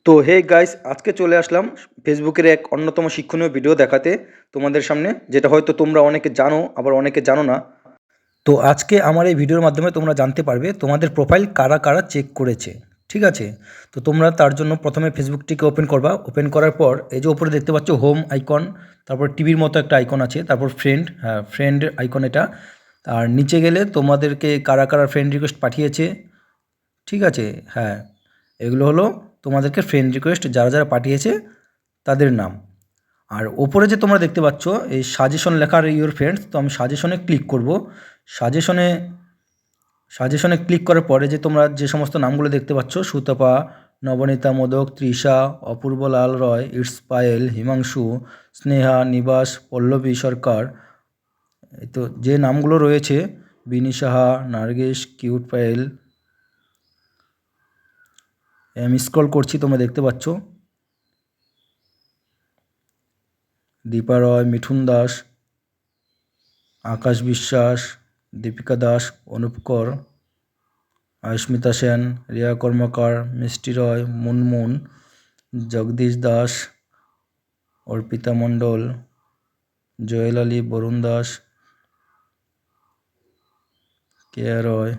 তো hey guys, আজকে চলে আসলাম ফেসবুকের এক অন্যতম শিক্ষণীয় ভিডিও দেখাতে তোমাদের সামনে, যেটা হয়তো তোমরা অনেকে জানো আবার অনেকে জানো না। তো আজকে আমার এই ভিডিওর মাধ্যমে তোমরা জানতে পারবে তোমাদের প্রোফাইল কারা কারা চেক করেছে। ঠিক আছে, তো তোমরা তার জন্য প্রথমে ফেসবুকটিকে ওপেন করবা। ওপেন করার পর এই যে উপরে দেখতে পাচ্ছ হোম আইকন, তারপর টিভির মতো একটা আইকন আছে, তারপর ফ্রেন্ড, হ্যাঁ ফ্রেন্ড আইকন এটা। আর নিচে গেলে তোমাদেরকে কারা কারা ফ্রেন্ড রিকোয়েস্ট পাঠিয়েছে, ঠিক আছে, হ্যাঁ এগুলো হলো তোমাদেরকে ফ্রেন্ড রিকোয়েস্ট যারা যারা পাঠিয়েছে তাদের নাম। আর ওপরে যে তোমরা দেখতে পাচ্ছ এই সাজেশন লেখার ইউর ফ্রেন্ডস, তো আমি সাজেশনে ক্লিক করব। সাজেশনে সাজেশনে ক্লিক করার পরে যে তোমরা যে সমস্ত নামগুলো দেখতে পাচ্ছ, সুতপা, নবনীতা মোদক, তৃষা, অপূর্ব লাল রয়, ইটস পায়েল, হিমাংশু, স্নেহা, নিবাস, পল্লবী সরকার, এই তো যে নামগুলো রয়েছে, বিনি সাহা, নার্গিস, কিউট পায়েল, আমি স্ক্রল করছি তোমরা দেখতে পাচ্ছ, দীপা রয়, মিঠুন দাস, আকাশ বিশ্বাস, দীপিকা দাস, অনুপ কর, আয়স্মিতা সেন, রিয়া কর্মকার, মিষ্টি রয়, মুনমুন, জগদীশ দাস, অর্পিতা মণ্ডল, জয়েল আলী, বরুণ দাস, কেয়া রয়,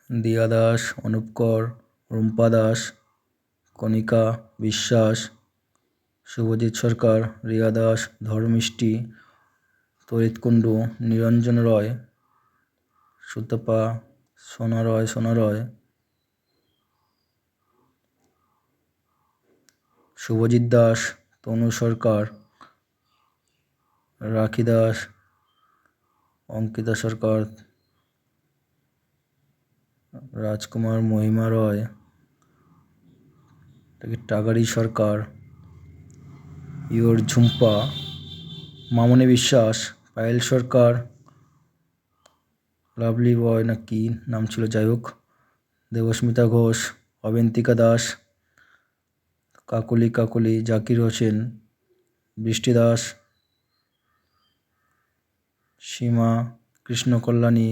দিয়া দাস, অনুপ কর, রুম্পা দাস, কণিকা বিশ্বাস, শুভজিৎ সরকার, রিয়া দাস, ধর্মিষ্টি, তরিত কুণ্ডু, নিরঞ্জন রয়, সুতপা, সোনা রয়, শুভজিৎ দাস, তনু সরকার, রাখি দাস, অঙ্কিতা সরকার, রাজকুমার, মহিমা রয়, টাগারি সরকার, ইয়োর ঝুম্পা, মামনি বিশ্বাস, পায়েল সরকার, লাভলি বয় না কি নাম ছিল, যাই হোক, দেবস্মিতা ঘোষ, অবেন্তিকা দাস, কাকলি, জাকির হোসেন, বৃষ্টি দাস, সীমা, কৃষ্ণ কল্যাণী,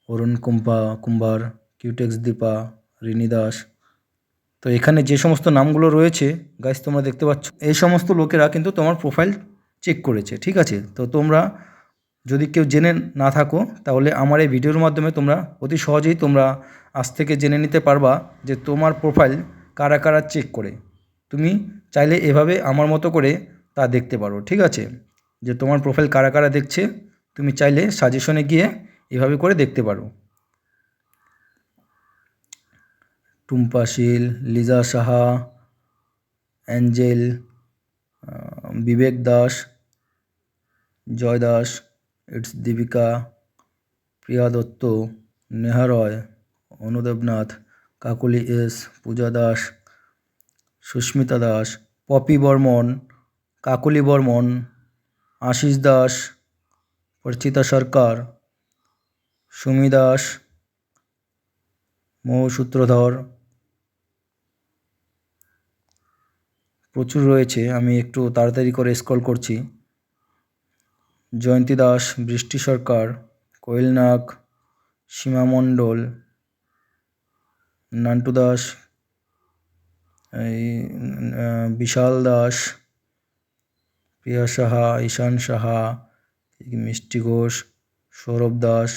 অরুণ কুম্ভার, কিউটেক্স দীপা, রিনি দাস। তো এখানে যে সমস্ত নামগুলো রয়েছে গাইস তোমরা দেখতে পাচ্ছ, এই সমস্ত লোকেরা কিন্তু তোমার প্রোফাইল চেক করেছে। ঠিক আছে, তো তোমরা যদি কেউ জেনে না থাকো তাহলে আমার এই ভিডিওর মাধ্যমে তোমরা অতি সহজেই তোমরা আজ থেকে জেনে নিতে পারবা যে তোমার প্রোফাইল কারা কারা চেক করে। তুমি চাইলে এভাবে আমার মতো করে তা দেখতে পারো। ঠিক আছে, যে তোমার প্রোফাইল কারা কারা দেখছে, তুমি চাইলে সাজেশনে গিয়ে এভাবে করে দেখতে পারো। Tumpa Sheel, Liza Saha, Angel, Bibek Das, Joy Das, it's Deepika, Priya Dutta, Neha Roy, Anu Debnath, Kakoli S, Puja Das, Susmita Das, Popy Barman, Kakoli Barman, Ashis Das, Archita Sarkar, Sumi Das, Mou Sutradhar, প্রচুর রয়েছে, আমি একটু তাড়াতাড়ি করে স্ক্রল করছি। জয়ন্তী দাস, বৃষ্টি সরকার, কোয়েল নাগ, সীমা মণ্ডল, নান্টু দাস, এই বিশাল দাস, প্রিয়া সাহা, ঈশান সাহা, মিষ্টি ঘোষ, সৌরভ দাস,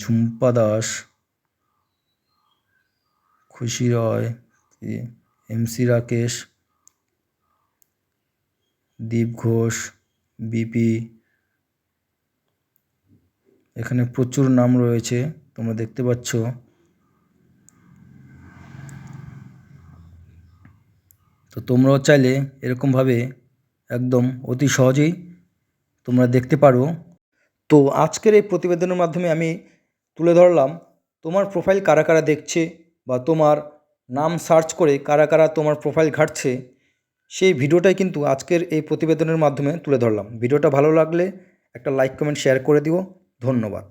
ঝুম্পা দাস, খুশি রয়, এমসি রাকেশ, দীপ ঘোষ, বিপি, এখানে প্রচুর নাম রয়েছে তোমরা দেখতে পাচ্ছ। তো তোমরাও চাইলে এরকমভাবে একদম অতি সহজেই তোমরা দেখতে পারো। তো আজকের এই প্রতিবেদনের মাধ্যমে আমি তুলে ধরলাম তোমার প্রোফাইল কারা কারা দেখছে বা তোমার নাম সার্চ করে কারা কারা তোমার প্রোফাইল ঘাঁটছে, সেই ভিডিওটাই কিন্তু আজকের এই প্রতিবেদনের মাধ্যমে তুলে ধরলাম। ভিডিওটা ভালো লাগলে একটা লাইক কমেন্ট শেয়ার করে দিও। ধন্যবাদ।